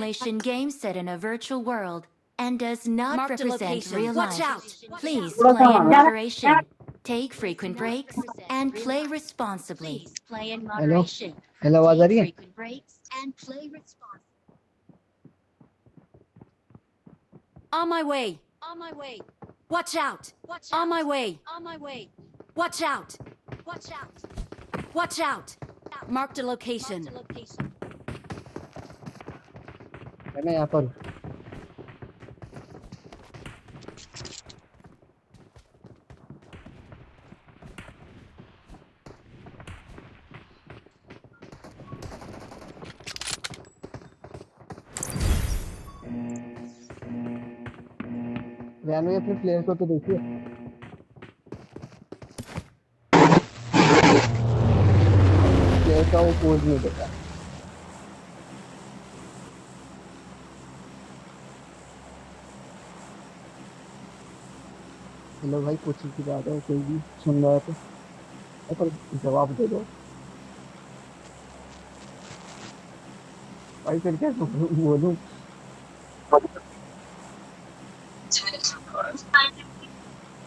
Simulation game set in a virtual world and does not Marked a represent location. real Watch life. out. Please थोड़ा play in सा moderation, take frequent breaks, and play responsibly. Hello hello आवाज आ रही है On my way. Watch out. On my way. Watch out. Watch out. Marked a location. मैं यहाँ पर हूँ। Van में अपने प्लेयर को तो देखिए प्लेयर का वो पोज नहीं देता हेलो भाई पूछने की बात है कोई भी सुन रहा है तो पर जवाब दे दो भाई फिर क्या बोलूं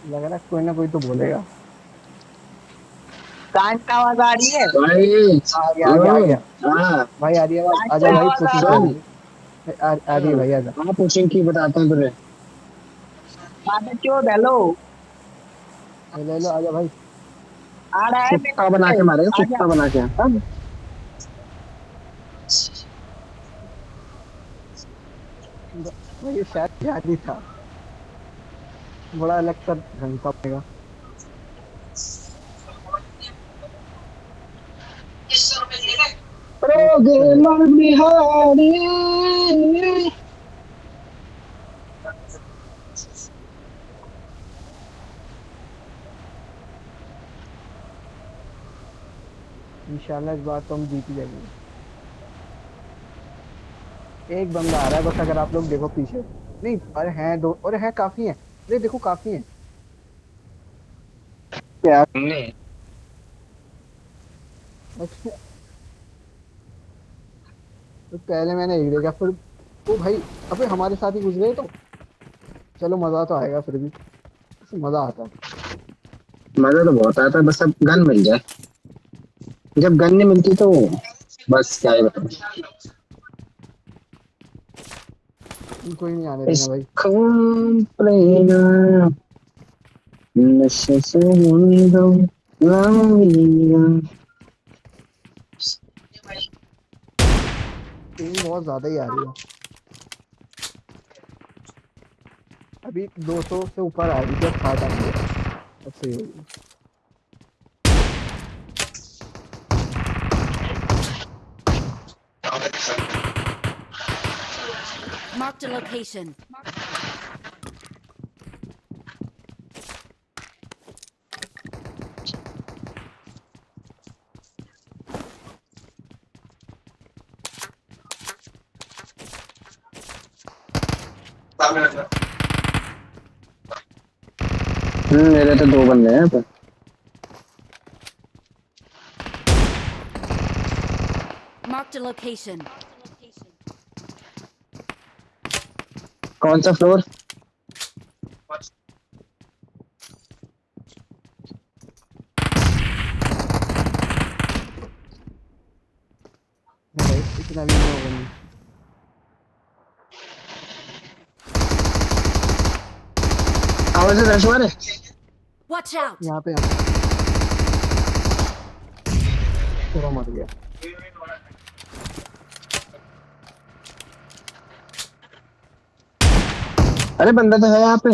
लग रहा है कोई ना कोई तो बोलेगा कान का आवाज आ रही है आ गया हाँ भाई आ रही है आवाज आजा भाई पूछिए आ रही है भाई आजा हाँ पूछें की बताता हूँ तुझे बात क्यों हेलो हेलो आजा भाई आ रहा है कुत्ता बना के मारेगा कुत्ता बना के भाई शायद याद ही था बड़ा अलग सा ढंग का पड़ेगा गेमर बिहारी इंशाल्लाह इस बार तो हम जीत ही जाएंगे एक बंदा आ रहा है बस अगर आप लोग देखो पीछे नहीं अरे हैं दो अरे हैं काफी हैं अरे देखो काफी हैं क्या अच्छा तो पहले मैंने एक देखा फिर वो भाई अबे हमारे साथ ही गुजरे तो चलो मजा तो आएगा फिर भी मजा आता है मजा तो बहुत आता है बस अब गन मिल जाए जब गन नहीं मिलती तो बस क्या ही बताऊं कोई नहीं आने देना भाई खून प्रेरणा नशे से मुंडो लाऊंगा टीम बहुत ज्यादा ही आ रही है अभी 200 से ऊपर आ रही है 60 आ रही है अब सही होगी Marked a location. मेरे तो दो बंदे हैं पर Marked a location. कौन सा फ्लोर भाई इतना भी नहीं होगा नहीं आवाज से दर्श मारे Watch out. यहाँ पे थोड़ा मर गया अरे बंदा तो है यहाँ पे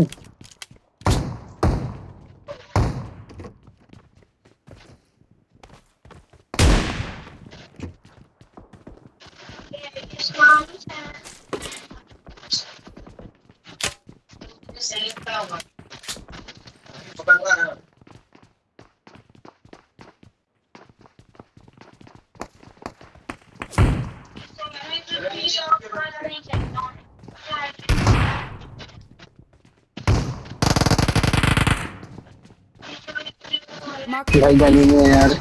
Marked a भाई गली में है यार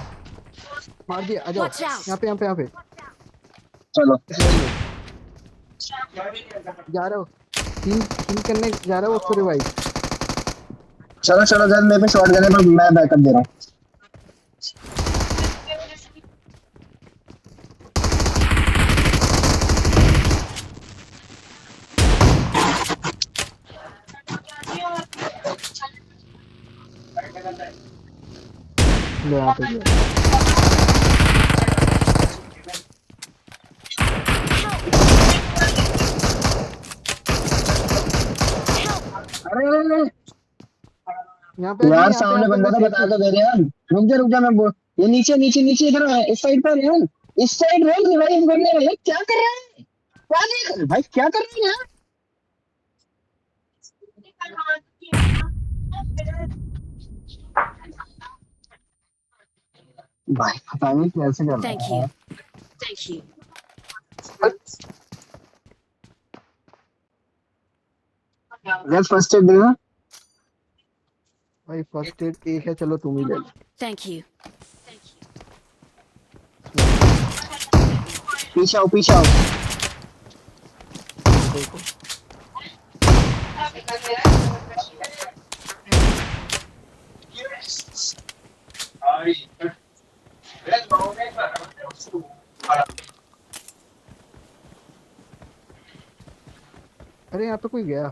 मार दिया आ जाओ Watch out. यहाँ पे चलो जा रहे हो, किल करने जा रहे हो उसको रिवाइव। चलो चलो जल्द, मेरे पे शॉट गन है पर मैं बैकअप दे रहा हूँ। लो यहाँ पे अरे अरे, अरे, यहाँ पे यार यहाँ सामने पे बंदा था, बस एक बता है। तो दे रहे यार। रुक जा मैं ये नीचे नीचे नीचे इधर है, इस साइड पर है। इस साइड रोल रिवाइव करने रहे, क्या कर रहा है? क्या नहीं कर भाई, क्या कर रहे हैं यार? भाई पता नहीं कैसे कर Thank रहा you. है। जस्ट फर्स्ट एड देना। भाई फर्स्ट एड एक है, चलो तुम ही ले लो। Thank you. पीछे आओ पीछे आओ। देखो अरे यहाँ पे कोई गया।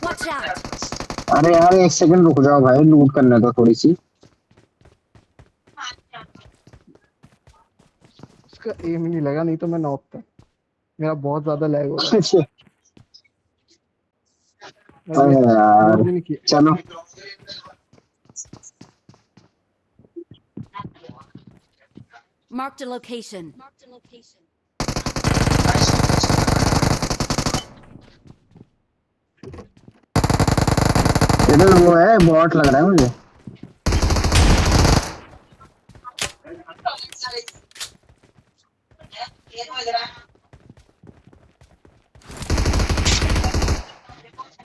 Watch out. अरे यार एक सेकंड रुक जाओ भाई, लूट करने दो थोड़ी सी। उसका एम ही नहीं लगा, नहीं तो मैं नॉक था। मेरा बहुत ज्यादा लैग हो रहा है। अरे मैंने यार लूट भी नहीं किया। चलो। Marked a location. इधर वो है, बॉट लग रहा है मुझे।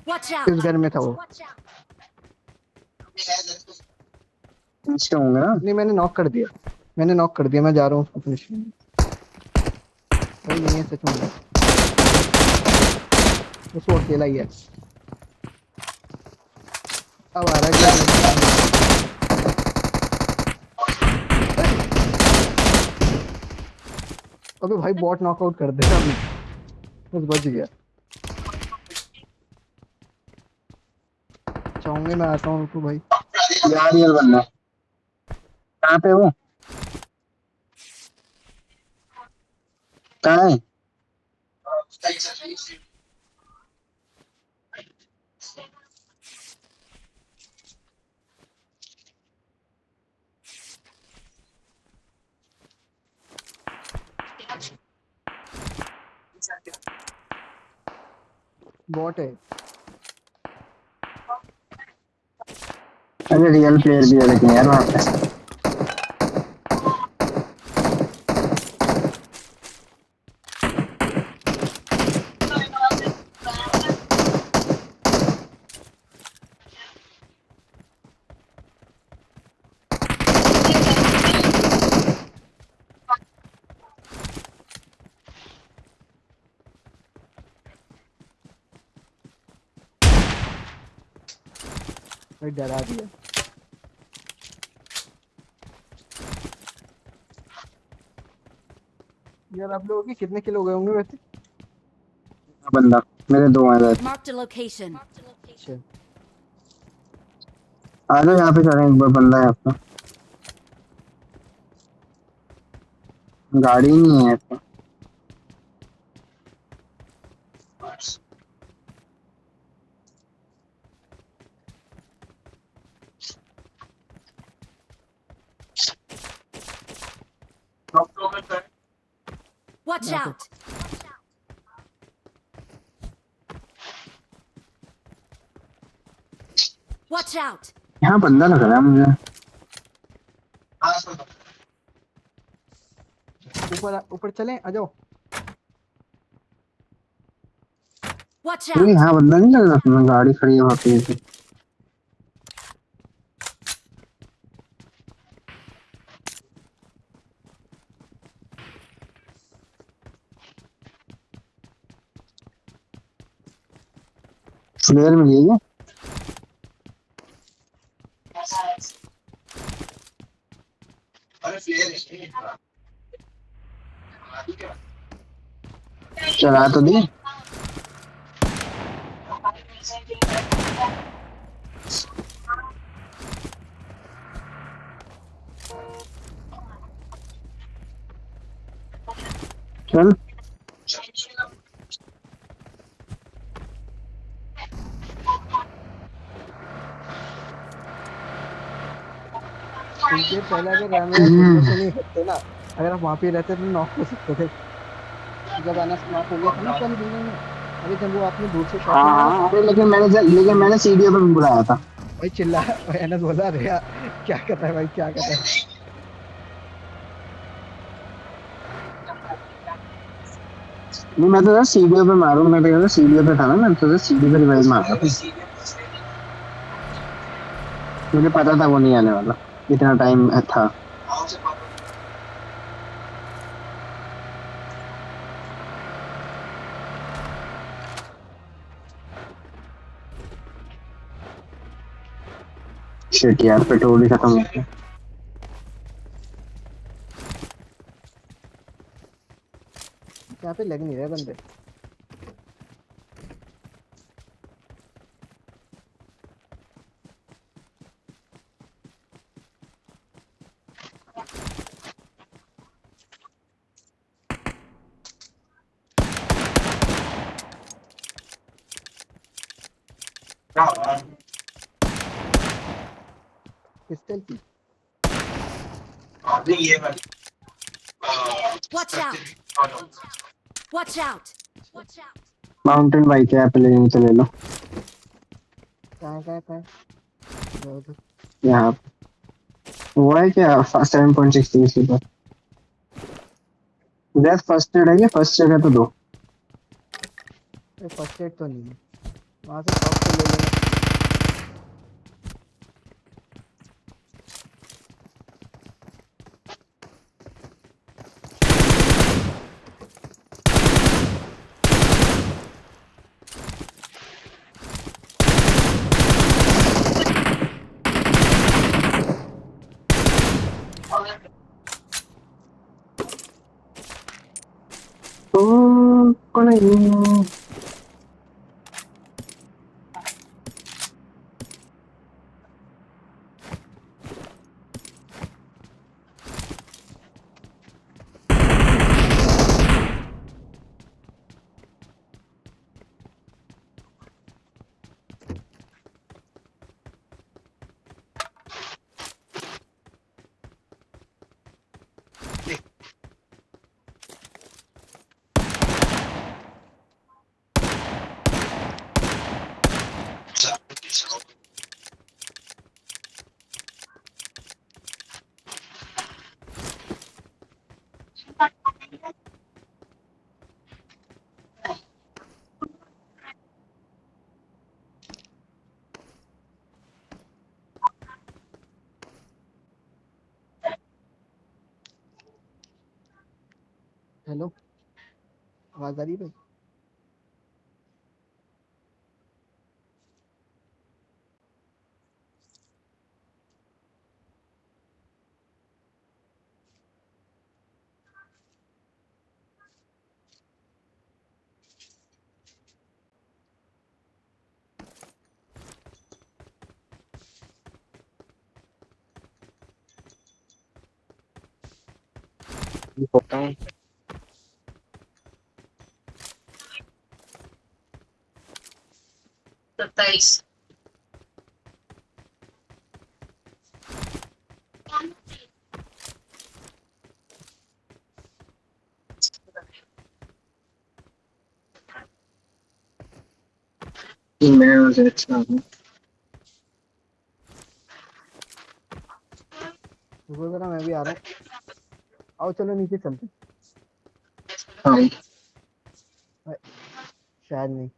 Watch इस out. घर में था वो। पीछे होंगे ना। नहीं मैंने नॉक कर दिया, मैंने नॉक कर दिया। मैं जा रहा हूँ उसको फिनिश करने। भाई नहीं है सच में, बस वो अकेला ही है। अब आ रहा है। अबे भाई बॉट नॉकआउट कर देगा अभी, बस बच गया। चाहूंगे मैं आता हूँ तो भाई। यार ये बंदा कहाँ पे वो, कहाँ है? बॉट है। अरे रियल प्लेयर भी है लेकिन यार वहाँ पे। भाई डरा दिया। यार आप लोगों के कितने किलो गए होंगे वैसे? बंदा मेरे दो हैं इधर। Marked a location. अच्छा आ जाओ यहाँ पे चलें, एक बार बंदा है आपका। गाड़ी नहीं है आपका। Watch यहाँ पे। out. Watch out. यहाँ बंदा लग रहा है मुझे। ऊपर ऊपर चलें, आ जाओ। Watch अरे out. यहाँ बंदा नहीं लग रहा, तुम्हें गाड़ी खड़ी है वहाँ पे। फ्लेयर मिली है चला तो दी चल क्योंकि पहले अगर रैमरेस विंडो से नहीं हटते ना, अगर आप वहां पे रहते तो नॉक हो सकते थे। जब एनएस नॉक हो गया था ना पहली बिल्डिंग में, अभी जब वो आपने दूर से शॉट हाँ मारा हाँ था, अरे लेकिन मैंने सीडीओ पे बुलाया था भाई चिल्ला, एनएस बोला भैया क्या कर रहा है भाई, क्या कर रहा है। नहीं मैं तो सीडीओ पे मारूंगा मैं तो सीडीओ पे था ना मैं तो सीडी पे रिवाइव मारा था मुझे पता था वो नहीं आने वाला इतना टाइम था शिट यार पेट्रोल ही खत्म हो गया यहाँ पे लग नहीं रहे बंदे। पिस्टल की Watch out! Watch out! Watch out! Mountain bike है आप लेनी तो ले लो कहाँ उधर। यहाँ वो है क्या 7.63 स्लीपर गैस फर्स्ट एड है क्या फर्स्ट एड है तो दो फर्स्ट एड तो नहीं है, वहां से शॉप से ले लेना। तो कौन है ये? हेलो, आवाज आ रही है भाई। होता है 27 मैं उसे अच्छा हूँ रुको जरा, मैं भी आ रहा हूँ। आओ चलो नीचे चलते। हाँ शायद नहीं।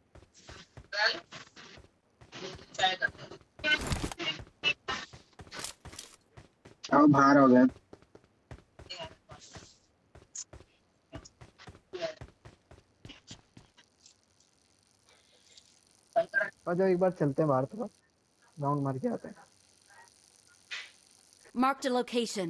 अब बाहर हो गया और जो एक बार चलते हैं बाहर थोड़ा राउंड मार के आते हैं। Marked a location.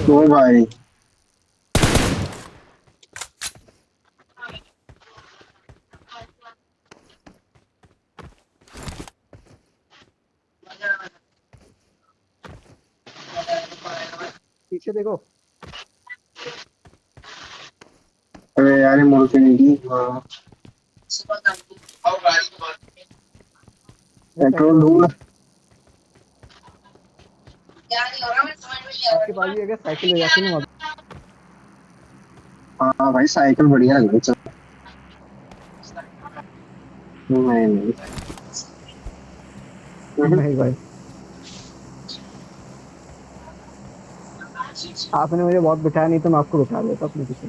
तो भाई पीछे देखो। अरे यार ये मुड़ के नहीं दी। पेट्रोल ढूंढ। आपके पास भी अगर साइकिल हो जाती ना हाँ भाई साइकिल बढ़िया लग रही है। चल नहीं नहीं नहीं भाई, आपने मुझे बहुत बिठाया, नहीं तो मैं आपको बिठा लेता अपने पीछे।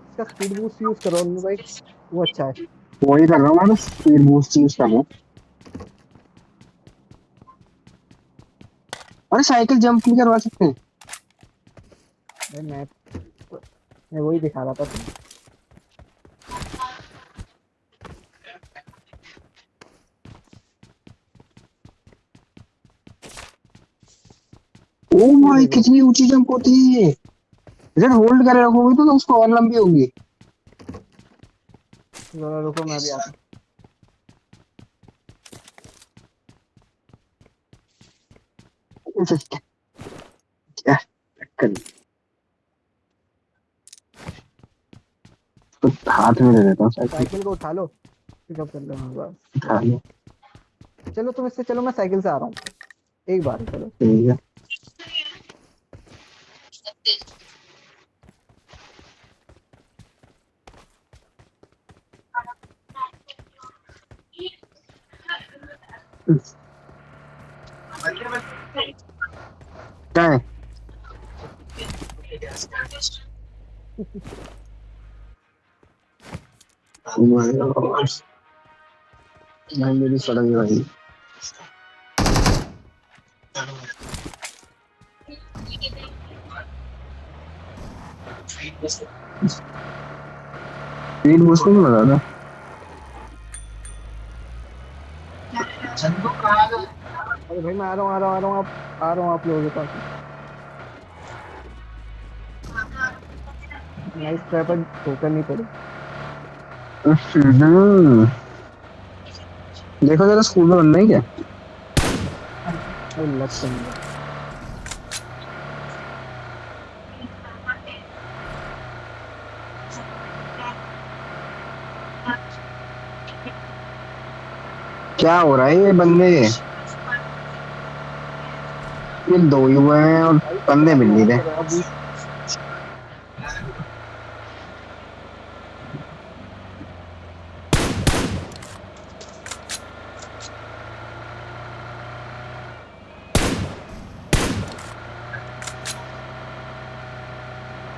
इसका स्पीड बूस्ट यूज करो अन्नू भाई, वो अच्छा है। वही कर रहा हूँ मैं, स्पीड बूस्ट यूज कर रहा हूँ। अरे साइकिल जंप नहीं करवा सकते? भाई मैं वही दिखा रहा था तुम्हें। ओ भाई कितनी ऊंची जंप होती है ये। इधर होल्ड करे रखोगे तो उसको और लंबी होगी। जरा रुको, मैं भी आता हूँ। क्या कर तो हाथ में दे देता हूँ साइकिल। साइकिल को उठा लो, पिकअप कर लो मेरे पास। उठा लो। चलो तुम इससे चलो, मैं साइकिल से आ रहा हूँ एक बार, चलो। ठीक है। क्या है? Oh my God. भाई मेरी सड़क है भाई। स्पीड बूस्ट नहीं लगा था। अरे भाई मैं आ रहा हूँ, आ रहा हूँ आप लोगों के पास। नाइस ट्राई, पर ठोकर नहीं पड़ी। देखो जरा स्कूल में बनना है क्या? अरे लग तो नहीं रहा। क्या हो रहा है ये बंदे? ये दो ही हुए हैं और बंदे मिल नहीं रहे।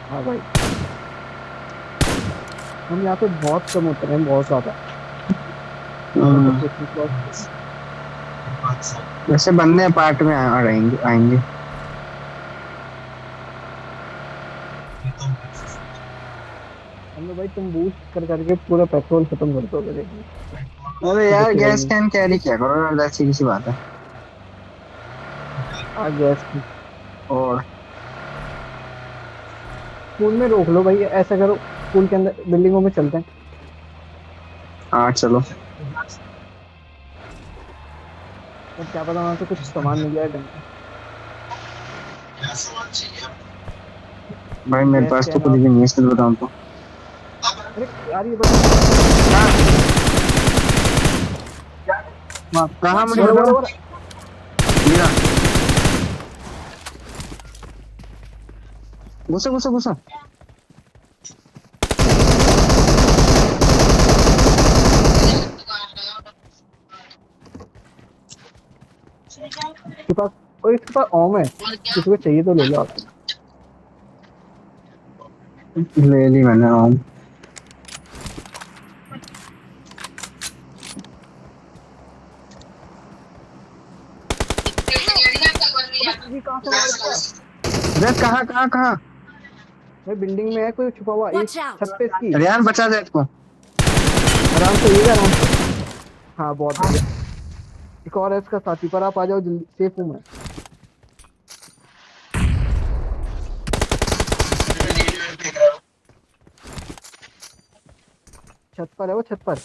हाँ भाई, हम यहाँ पे बहुत कम उतरे हैं, बहुत ज्यादा। वैसे बंदे पार्ट में आएंगे। हमने भाई तुम बूस्ट कर करके पूरा पेट्रोल खत्म कर दोगे, देखिए। अरे यार गैस कैन कैरी क्या करो यार, ऐसी किसी बात है। आ गैस की और स्कूल में रोक लो भाई, ऐसा करो स्कूल के अंदर बिल्डिंगों में चलते हैं। हाँ चलो। और क्या पता वहां से कुछ सामान मिल जाए ढंग का। भाई मेरे पास तो कुछ भी नहीं है, सच बताऊं तो। अरे यार ये बता, कहाँ मुझे बड़ा बताओ। बड़ा मेरा घुसा। के पास और इसके पास ओम है, किसी को चाहिए तो ले लो आप। ले ली मैंने आम। ये कहाँ से मार दिया? अरे कहाँ कहाँ कहाँ? भाई बिल्डिंग में है कोई छुपा हुआ, एक Watch out! छत पे इसकी। रियान बचा दे इसको। आराम से ये आराम से। हाँ बहुत बढ़िया। एक और है इसका साथी, पर आप आ जाओ जल्दी, सेफ हूँ मैं। छत पर है वो, छत पर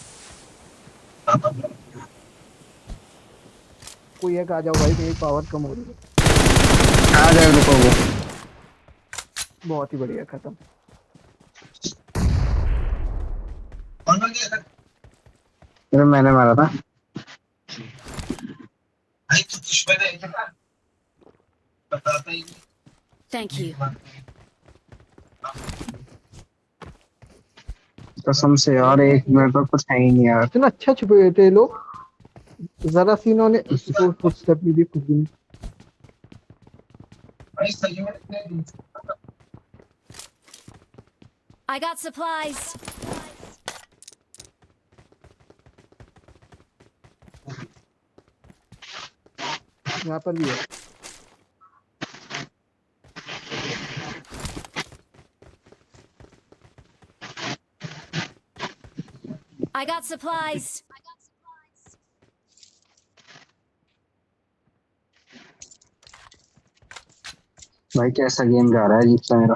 कोई एक आ जाओ भाई, मेरी पावर कम हो रही है। आ जाए रुको वो। बहुत ही बढ़िया, खत्म। अरे मैंने मारा था। Thank you. कसम से यार, एक मेरे पर कुछ है ही नहीं यार। इतना अच्छा छुपे हुए थे ये लोग, जरा सी इन्होंने फुटस्टेप भी दी, कुछ भी नहीं। I got supplies. यहाँ पर भी है। I got supplies. भाई कैसा गेम जा रहा है जीत सा मेरा।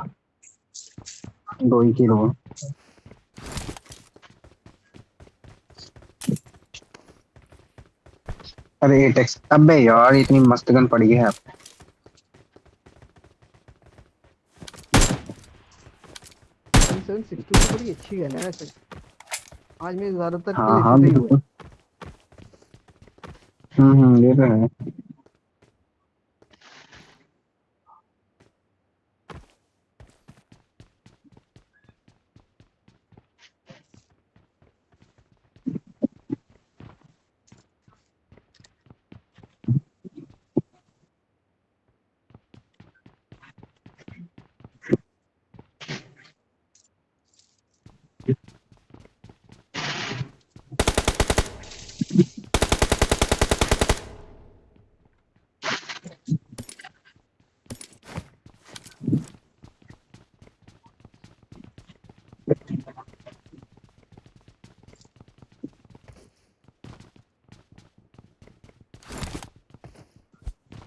2 ही किलो। अरे 8x, अबे यार इतनी मस्त गन पड़ी है। 760 तो बड़ी अच्छी गन है वैसे। आज मैं ज्यादातर हाँ किल हाँ इसी से ही हुए। बिल्कुल। ये तो है।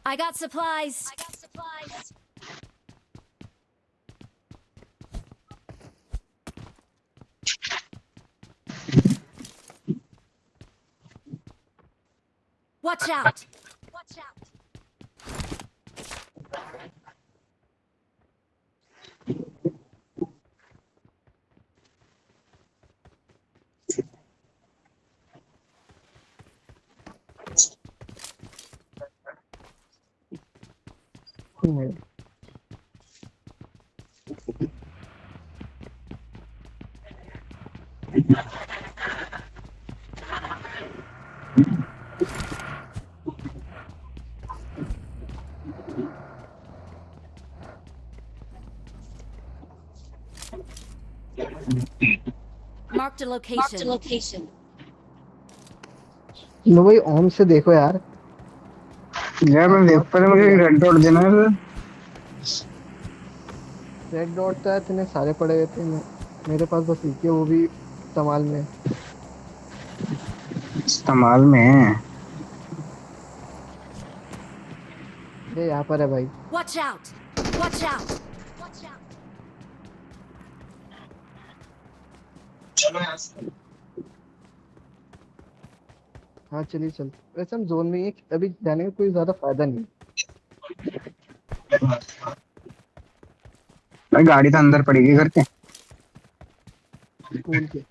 I got supplies. I got supplies. Watch out! Watch out! Marked a location. Marked a location. लो भाई ओम से देखो यार। यार मैं देख पा रहा हूँ, मुझे रेड डॉट देना है। रेड डॉट तो इतने सारे पड़े हुए थे, मेरे पास बस एक है, वो भी इस्तेमाल में है। इस्तेमाल में है। ये यहाँ पर है भाई। Watch out! Watch out! Watch out! चलो यहाँ से। हाँ चलिए चल, वैसे हम जोन में ही हैं, अभी जाने का कोई ज्यादा फायदा नहीं। भाई गाड़ी तो अंदर पड़ेगी घर के। स्कूल के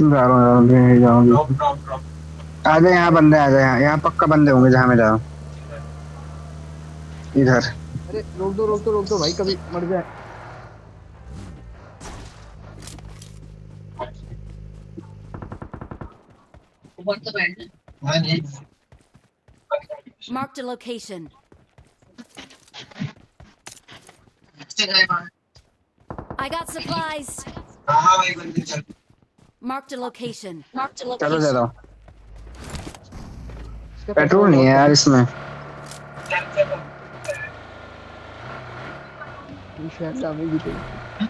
जा रहा हूँ, जाऊँगी। आ जाए यहाँ बंदे, आ जाए यहाँ, यहाँ पक्का बंदे होंगे जहाँ मैं जा रहा हूँ। इधर अरे रोक दो भाई, कभी मर जाए। Marked a location. I got supplies. Marked a location. Marked a चलो location. दे दो। इसका पेट्रोल नहीं है यार इसमें। शायद हमें भी चाहिए।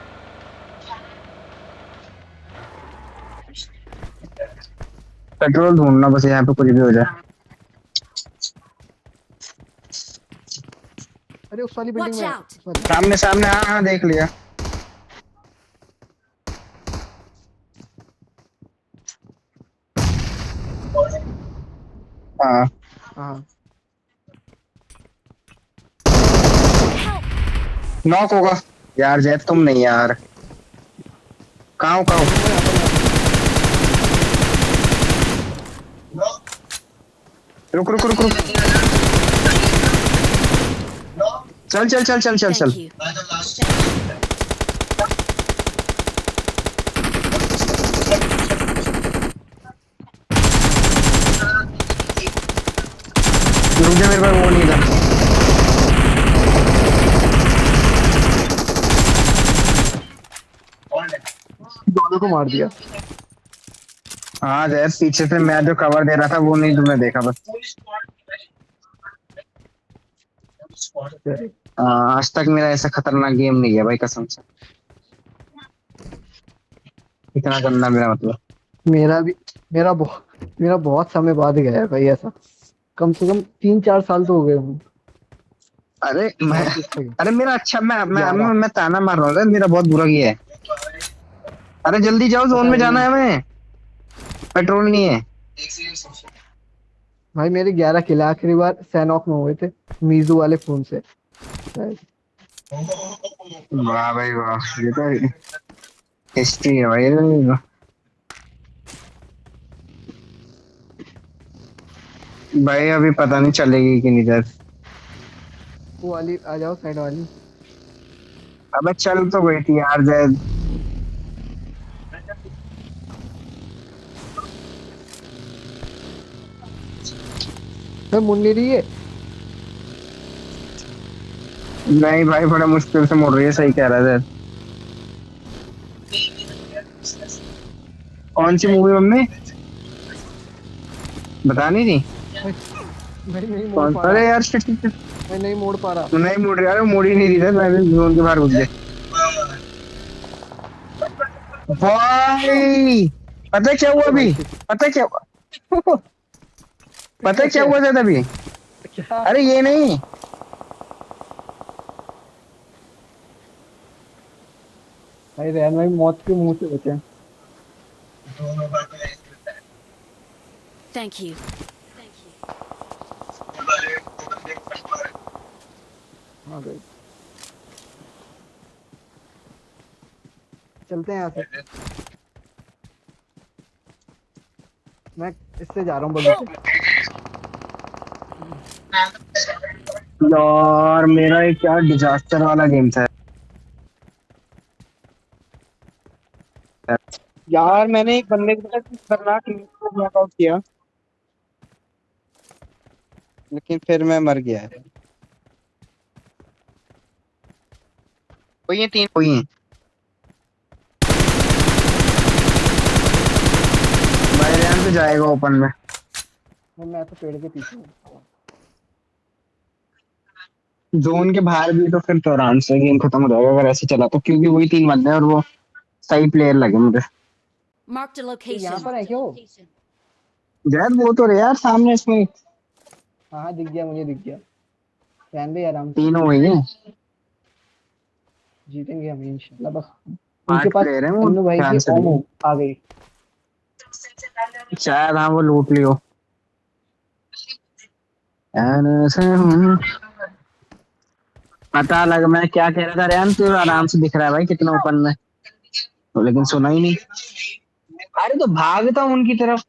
पेट्रोल ढूंढना बस, यहाँ पे कुछ भी हो जाए। अरे उस वाली बिल्डिंग Watch में, out. उस वाली। सामने सामने, हाँ हाँ देख लिया। हाँ हाँ Help. नॉक होगा यार। जैद तुम नहीं यार, कहाँ हो, कहाँ हो? रुक रुक रुक रुक, चल चल चल चल चल चल। Thank you. रुक जा, मेरे पास वो नहीं था। दोनों को मार दिया। हाँ जैद, पीछे से मैं जो कवर दे रहा था वो नहीं तुमने देखा बस। हाँ, आज तक मेरा ऐसा खतरनाक गेम नहीं है भाई, कसम से। इतना गंदा मेरा मतलब। मेरा बहुत समय बाद गया है भाई ऐसा। कम से कम 3-4 साल तो हो गए होंगे। अरे मैं, बहुत किससे गया? अरे मेरा अच्छा, मैं 11। मैं ताना मार रहा हूँ, मेरा बहुत बुरा किया है। अरे जल्दी जाओ, जोन में जाना है हमें, पेट्रोल नहीं है। भाई मेरे 11 किले आखिरी बार सैनॉक में हुए थे, मीजू वाले फोन से शायद। वाह भाई वाह, ये तो हिस्ट्री है भाई ये। भाई अभी पता नहीं चलेगी कि नहीं जैद। वो वाली आ जाओ, साइड वाली। अबे चल तो गई थी यार जैद। मैं मुड़ नहीं रही है। नहीं भाई, बड़ा मुश्किल से मुड़ रही है, सही कह रहा है जैद। कौन सी मूवी मम्मी बता नहीं थी? भाई नहीं मोड़ कौन? पा अरे रहा। यार शिट शिट शिट। मैं नहीं मोड़ पा रहा। नहीं मुड़ रही यार, मुड़ ही नहीं रही थी, मैं भी जोन के बाहर घुस गया। भाई पता क्या हुआ अभी? पता क्या हुआ? पता क्या हुआ था अभी? क्या? अरे ये नहीं, भाई रैन भाई मौत के मुंह से बचे। Thank you. हाँ भाई चलते हैं यहाँ से। मैं इससे जा रहा हूँ बगल से। यार मेरा एक क्या डिजास्टर वाला गेम था यार। मैंने एक बंदे के साथ खतरनाक नॉकआउट किया, लेकिन फिर मैं मर गया। कोई है, 3 कोई है भाई। रैन तो जाएगा ओपन में। मैं तो पेड़ के पीछे हूँ। जोन के बाहर भी तो फिर तो आराम से गेम खत्म हो जाएगा अगर ऐसे चला तो, क्योंकि वही 3 बंदे हैं और वो सही प्लेयर लगे मुझे। Marked a यहाँ location. पर है क्या वो? जैद वो तो रे यार सामने, इसमें हाँ हाँ दिख गया, मुझे दिख गया। रैन भाई आराम से 3 हो गई है। जीतेंगे हम इंशाल्लाह। बस 8 उनके पास प्लेयर है वो, अन्नू भाई ध्यान की से ओमो आ गई। शायद हाँ वो लूट लियो। पता लग, मैं क्या कह रहा था रैन, तो आराम से दिख रहा है भाई कितना ओपन में, तो लेकिन सुना ही नहीं। अरे तो भागता हूँ उनकी तरफ।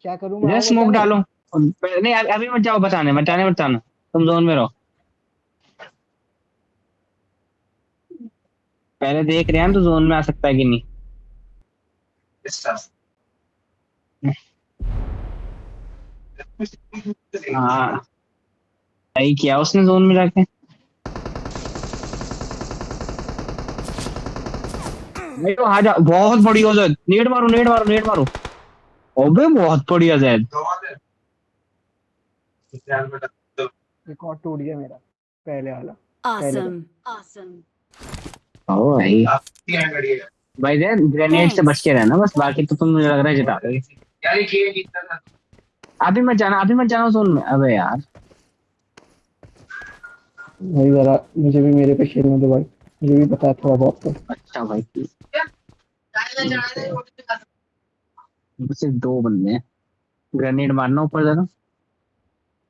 क्या करूं मैं? जरा आओ स्मोक बताने? डालो। नहीं अभी मत जाओ, बताने बताने मत आना, तुम जोन में रहो। पहले देख रहे हैं हम तो जोन में आ सकता है कि नहीं। हाँ सही किया उसने जोन में जाके। नहीं तो आ जा, बहुत बढ़िया जैद, नेट मारो नेट मारो नेट मारो। अबे बहुत बढ़िया जैद। रिकॉर्ड टूट गया मेरा, पहले वाला। पहले का। Awesome. Awesome. ओ भाई भाई जैद ग्रेनेड से बच Thanks. के रहना बस, बाकी तो तुम मुझे लग रहा है जिता दोगे। अभी मत जाना, अभी मत जाना जोन में, अबे यार। भाई जरा मुझे भी मेरे पे खेलने दो भाई, मुझे भी पता है थोड़ा बहुत तो। अच्छा भाई सिर्फ दो बंदे हैं, ग्रेनेड मारना ऊपर जरा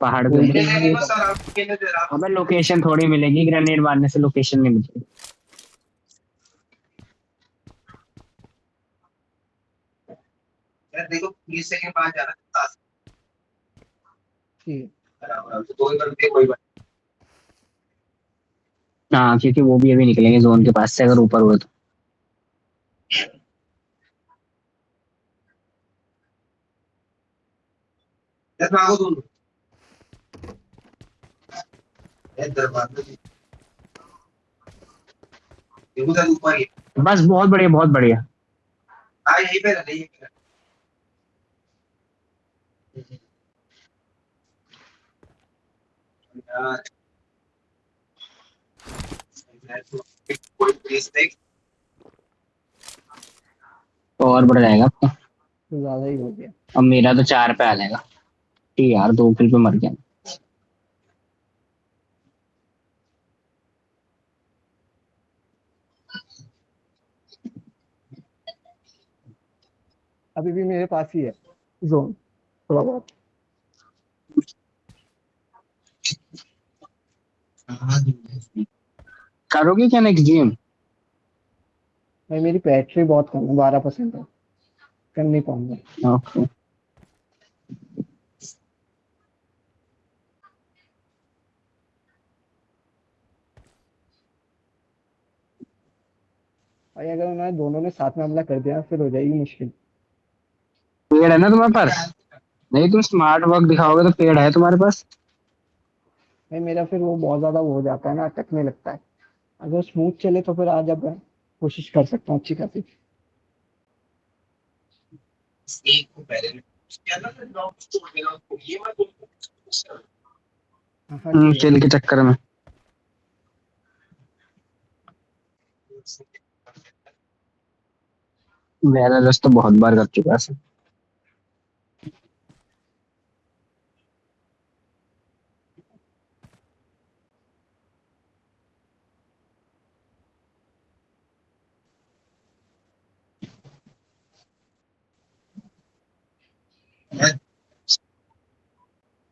पहाड़ के कोई ऊपर। नहीं है। अबे लोकेशन थोड़ी मिलेगी, ग्रेनेड मारने से लोकेशन नहीं मिलेगी। ठीक हाँ क्योंकि वो भी अभी निकलेंगे जोन के पास से अगर ऊपर हुए तो। बस बहुत बढ़िया बहुत बढ़िया। तो और बढ़ जाएगा आपका। तो ज्यादा ही हो गया। अब मेरा तो 4 पे आ जाएगा। ठीक यार 2 किल पे मर गया। अभी भी मेरे पास ही है जोन, थोड़ा बहुत। करोगे क्या नेक्स्ट गेम? भाई मेरी बैटरी बहुत कम है, 12% है, कर नहीं पाऊंगा। ओके भाई अगर उन्होंने दोनों ने साथ में हमला कर दिया फिर हो जाएगी मुश्किल। पेड़ है ना तुम्हारे पास? नहीं तुम स्मार्ट वर्क दिखाओगे तो पेड़ है तुम्हारे पास? भाई मेरा फिर वो बहुत ज्यादा वो हो जाता है ना, अटकने लगता है। अगर स्मूथ चले तो फिर आज अब मैं कोशिश कर सकता हूँ अच्छी खासी। हाँ ठीक है। चिल के चक्कर में। मेरा रस तो बहुत बार कर चुका है।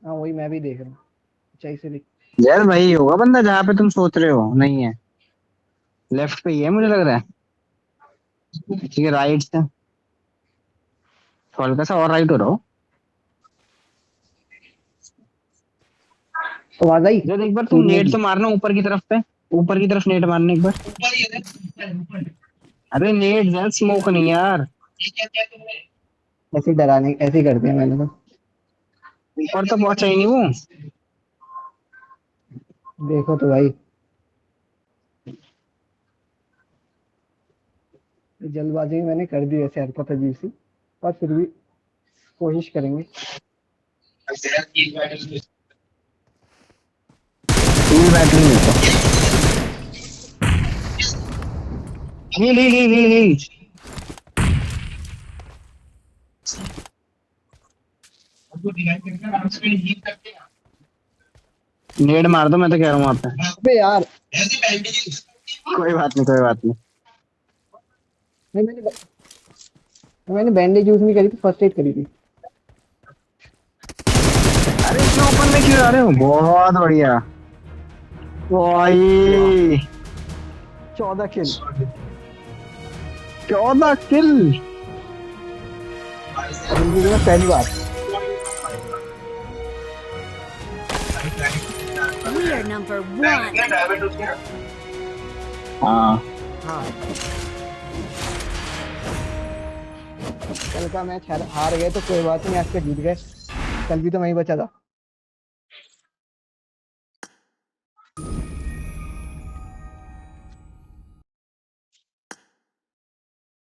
हाँ वही मैं भी देख रहा हूँ, ऊंचाई से दिख। यार वही होगा बंदा जहाँ पे तुम सोच रहे हो, नहीं है लेफ्ट पे ही है मुझे लग रहा है। ठीक है राइट से हल्का सा और राइट हो रहा हो। आवाज आई? जब एक बार तुम टूटने नेट की। तो मारना ऊपर की तरफ पे, ऊपर की तरफ नेट मारना एक बार। अरे नेट जरा स्मोक नहीं यार। ऐसे डराने ऐसे ही करते हैं मैंने तो। ऊपर तो पहुंचा ही नहीं वो। देखो तो भाई, जल्दबाजी में मैंने कर दी वैसे हरकत अजीब सी, पर फिर भी कोशिश करेंगे। फुल बैटरी में तो हील हील हील हील हील। नेट मार दो मैं तो कह रहा हूँ वहां पे। अबे यार, कोई बात नहीं कोई बात नहीं। नहीं मैंने बैंडेज यूज नहीं करी थी, फर्स्ट एड करी थी। अरे इतना ओपन में क्यों आ रहे हो? बहुत बढ़िया भाई। 14 किल। 14 किल जिंदगी में पहली बार। We are number one. हाँ हाँ कल का मैच हार गए तो कोई बात नहीं, आज का जीत गए, कल भी तो मैं ही बचा था।